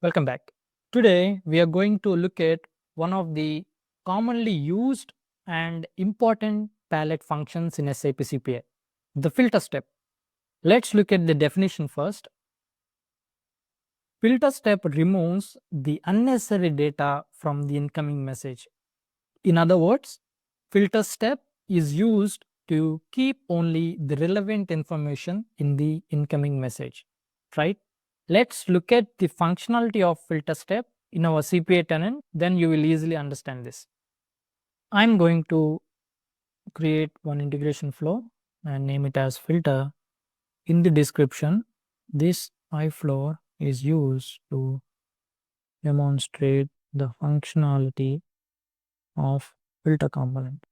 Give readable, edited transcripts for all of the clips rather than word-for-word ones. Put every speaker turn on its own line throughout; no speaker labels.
Welcome back. Today we are going to look at one of the commonly used and important palette functions in SAP CPA, the filter step. Let's look at the definition first. Filter step removes the unnecessary data from the incoming message. In other words, filter step is used to keep only the relevant information in the incoming message, right? Let's look at the functionality of filter step in our CPA tenant, then you will easily understand this. I'm going to create one integration flow and name it as filter. In the description, this iFlow is used to demonstrate the functionality of filter component.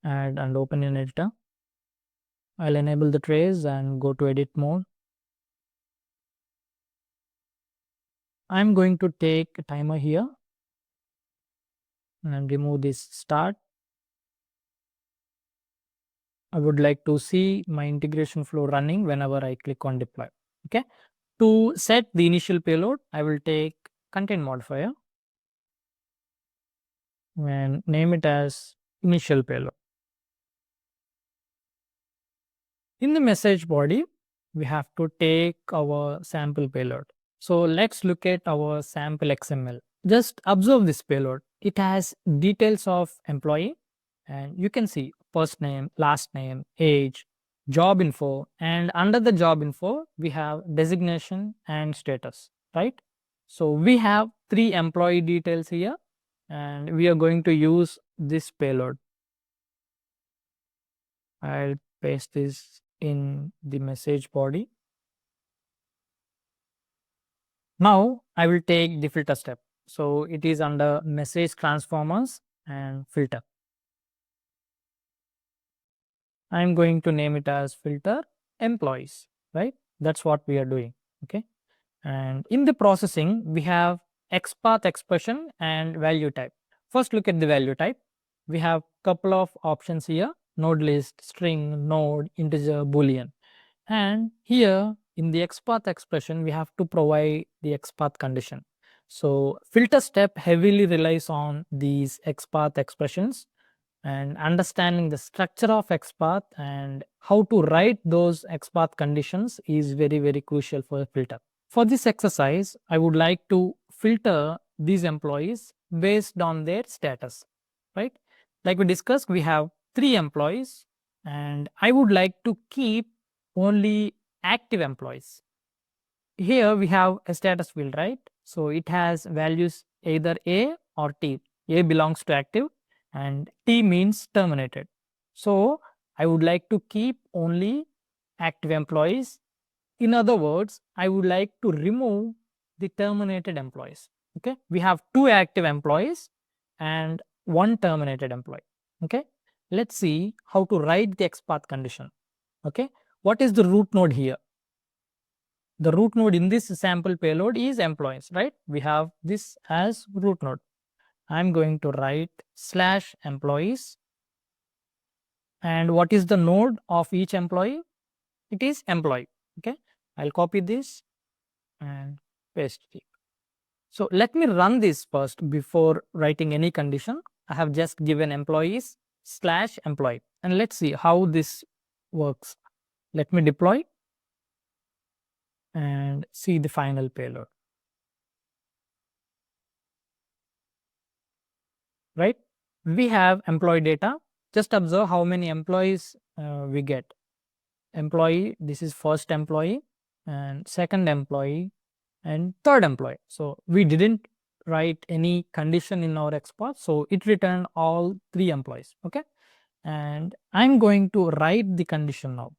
Add and open in editor. I'll enable the trace and go to edit mode. I'm going to take a timer here and remove this start. I would like to see my integration flow running whenever I click on deploy. Okay. To set the initial payload, I will take content modifier and name it as initial payload. In the message body, we have to take our sample payload. So let's look at our sample XML. Just observe this payload. It has details of employee, and you can see first name, last name, age, job info, and under the job info, we have designation and status, right? So we have 3 employee details here, and we are going to use this payload. I'll paste this in the message body. Now I will take the filter step. So it is under message transformers and filter. I'm going to name it as filter employees, right? That's what we are doing. Okay. And in the processing, we have XPath expression and value type. First, look at the value type. We have couple of options here: node list, string, node, integer, boolean. And here in the XPath expression, we have to provide the XPath condition. So filter step heavily relies on these XPath expressions, and understanding the structure of XPath and how to write those XPath conditions is very, very crucial for a filter. For this exercise, I would like to filter these employees based on their status, right? Like we discussed, we have 3 employees, and I would like to keep only active employees. Here we have a status field, right? So it has values either A or T. A belongs to active and T means terminated. So I would like to keep only active employees. In other words, I would like to remove the terminated employees. Okay, we have 2 active employees and 1 terminated employee. Okay, let's see how to write the XPath condition. Okay, what is the root node here? The root node in this sample payload is employees, right? We have this as root node. I'm going to write /employees. And what is the node of each employee? It is employee. Okay, I'll copy this and paste it. So let me run this first before writing any condition. I have just given employees /employee, and let's see how this works. Let me deploy and see the final payload. Right? We have employee data. Just observe how many employees we get. Employee, this is first employee and second employee and third employee. So we didn't write any condition in our XPath, so it returned all 3 employees. Okay, and I'm going to write the condition now.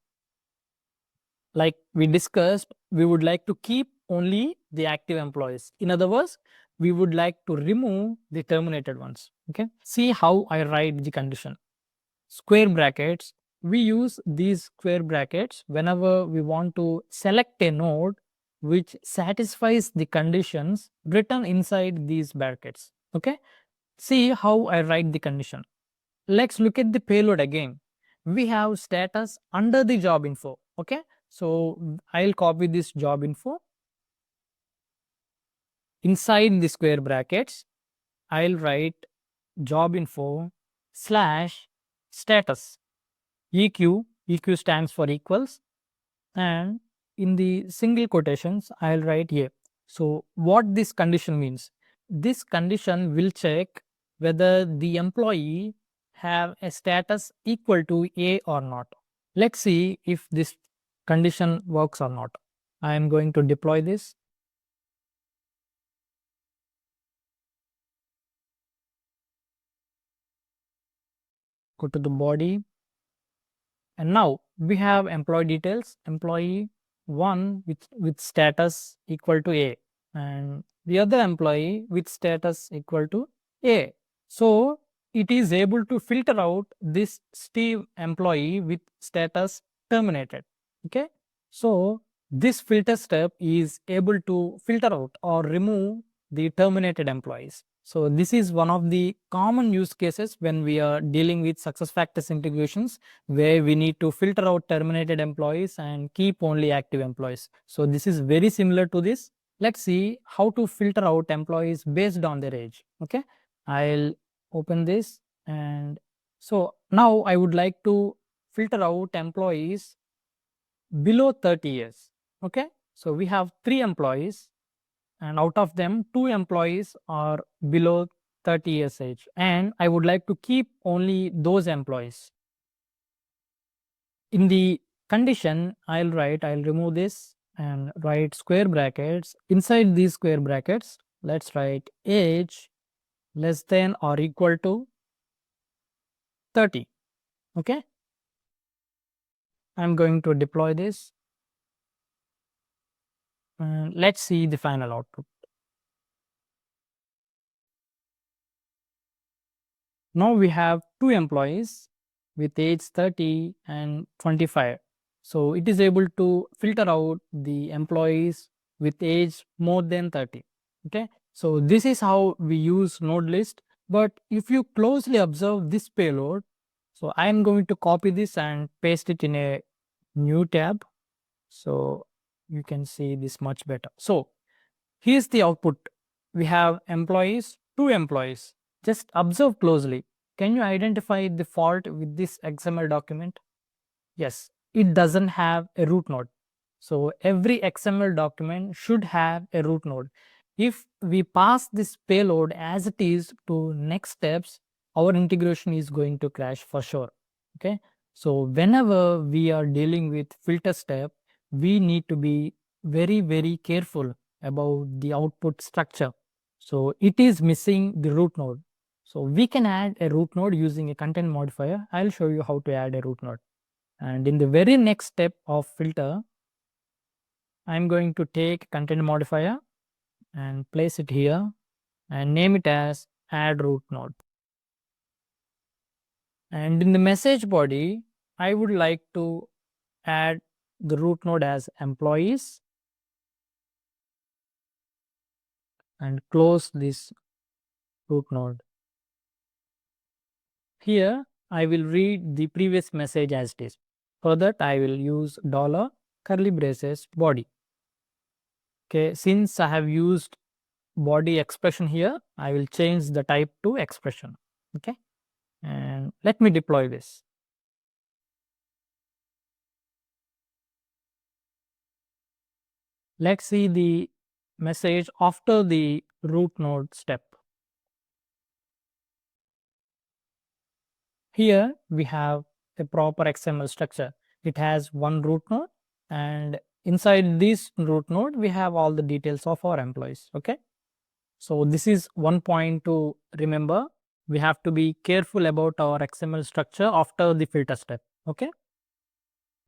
Like we discussed, we would like to keep only the active employees. In other words, we would like to remove the terminated ones. Okay, see how I write the condition. Square brackets, we use these square brackets whenever we want to select a node which satisfies the conditions written inside these brackets. Okay, see how I write the condition. Let's look at the payload again. We have status under the job info. Okay, so I'll copy this job info inside the square brackets, I'll write job info slash status eq stands for equals, and in the single quotations I'll write a. So what this condition means, this condition will check whether the employee have a status equal to a or not. Let's see if this condition works or not. I am going to deploy this. Go to the body, and now we have employee details, employee 1 with status equal to a, and the other employee with status equal to a. So it is able to filter out this Steve employee with status terminated. Okay, so this filter step is able to filter out or remove the terminated employees. So this is one of the common use cases when we are dealing with success factors integrations, where we need to filter out terminated employees and keep only active employees. So this is very similar to this. Let's see how to filter out employees based on their age. Okay, I'll open this, and so now I would like to filter out employees below 30 years. Okay, so we have 3 employees, and out of them 2 employees are below 30 years age, and I would like to keep only those employees. In the condition, I'll remove this and write square brackets. Inside these square brackets, let's write age less than or equal to 30. Okay, I'm going to deploy this, and let's see the final output. Now we have 2 employees with age 30 and 25. So it is able to filter out the employees with age more than 30. Okay, so this is how we use node list. But if you closely observe this payload, so I am going to copy this and paste it in a new tab, so you can see this much better. So here's the output. We have employees, 2 employees. Just observe closely. Can you identify the fault with this XML document? Yes, it doesn't have a root node. So every XML document should have a root node. If we pass this payload as it is to next steps, our integration is going to crash for sure. Okay, so whenever we are dealing with filter step, we need to be very careful about the output structure. So it is missing the root node. So we can add a root node using a content modifier. I'll show you how to add a root node. And in the very next step of filter, I'm going to take content modifier and place it here and name it as add root node. And in the message body, I would like to add the root node as employees and close this root node. Here, I will read the previous message as it is. For that, I will use dollar curly braces body. Okay, since I have used body expression here, I will change the type to expression. Okay, and let me deploy this. Let's see the message after the root node step. Here we have a proper XML structure. It has one root node, and inside this root node we have all the details of our employees. Okay, so this is one point to remember. We have to be careful about our XML structure after the filter step. Okay.